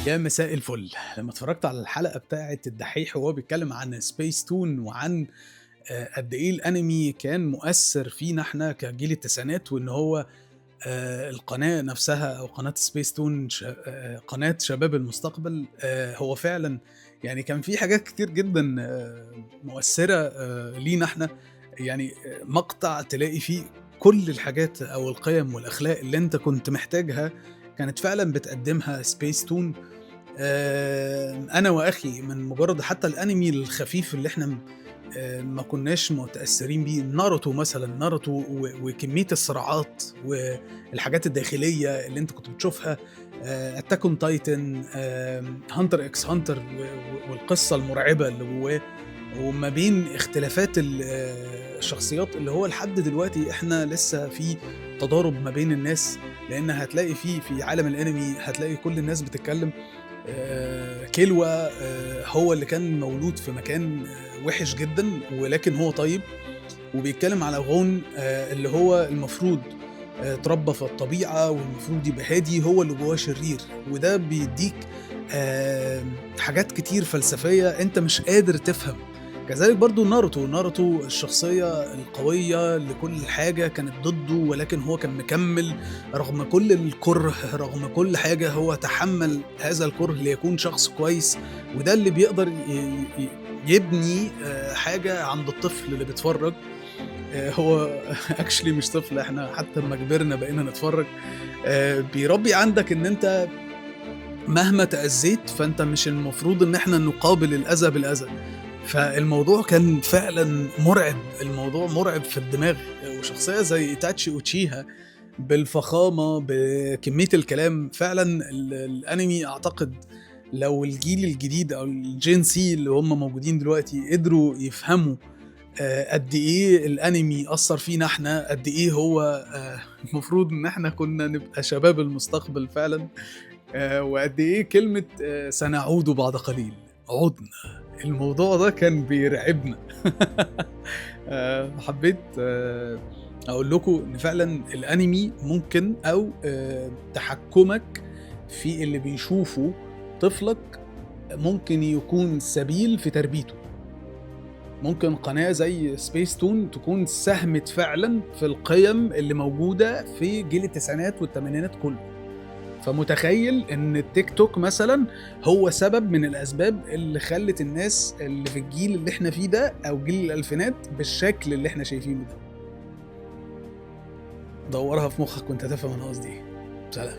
يا مساء الفل. لمّا اتفرّجت على الحلقة بتاعة الدحّيح وهو بيتكلّم عن سبيس تون وعن قد إيه الأنمي كان مؤثّر فينا إحنا كجيل التسعينات، وإن هو القناة نفسها أو قناة سبيس تون قناة شباب المستقبل. هو فعلًا يعني كان في حاجات كتير جدًا مؤثّرة لينا إحنا. يعني مقطع تلاقي فيه كل الحاجات أو القِيَم والأخلاق اللي أنت كنت محتاجها، كانت فعلًا بتقدّمها سبيس تون. أنا وأخي من مجرّد حتى الأنمي الخفيف اللي إحنا ما كناش متأثّرين بيه، ناروتو مثلًا، ناروتو وكمية الصراعات والحاجات الداخلية اللي أنت كنت بتشوفها، Attack on Titan، Hunter x Hunter والقصة المرعبة اللي جوّاه، وما بين اختلافات الشخصيات اللي هو لحد دلوقتي إحنا لسه في تضارب ما بين الناس، لإن هتلاقي في عالم الأنمي هتلاقي كل الناس بتتكلّم. كِلوى هو اللي كان مولود في مكان وِحِش جدًا، ولكن هو طيب، وبيتكلّم على غون اللي هو المفروض اتربّى في الطبيعة والمفروض يبقى هادي، هو اللي جوّاه شرير، وده بيدّيك حاجات كتير فلسفية أنت مش قادر تفهم. كذلك برضه ناروتو، ناروتو الشخصية القوية اللي كل حاجة كانت ضده، ولكن هو كان مكمّل رغم كل الكُره، رغم كل حاجة هو تحمّل هذا الكُره ليكون شخص كويس، وده اللي بيقدر يبني حاجة عند الطفل اللي بيتفرّج. هو actually مش طفل، إحنا حتى أمّا كبرنا بقينا نتفرّج. بيربّي عندك إن أنت مهما تأذّيت، فأنت مش المفروض إن إحنا نقابل الأذى بالأذى. فالموضوع كان فعلًا مُرعب، الموضوع مُرعب في الدماغ، وشخصية زي إيتاتشي أوتشيها بالفخامة، بكمية الكلام، فعلًا الأنمي أعتقد لو الجيل الجديد أو الGen Z اللي هم موجودين دلوقتي قدروا يفهموا قد إيه الأنمي أثّر فينا إحنا، قد إيه هو المفروض إن إحنا كنا نبقى شباب المستقبل فعلًا، وقد إيه كلمة سنعود بعد قليل، عُدنا. الموضوع ده كان بيرعبنا. حبّيت أقول لكم إن فعلًا الأنمي ممكن أو تحكُّمك في اللي بيشوفه طفلك ممكن يكون سبيل في تربيته. ممكن قناة زي سبيس تون تكون ساهمت فعلًا في القِيَم اللي موجودة في جيل التسعينات والتمانينات كُلّه. فمتخيّل إن التيك توك مثلًا هو سبب من الأسباب اللي خلّت الناس اللي في الجيل اللي إحنا فيه ده أو جيل الألفينات بالشكل اللي إحنا شايفينه ده. دوّرها في مخّك وأنت تفهم أنا قصدي إيه. سلام.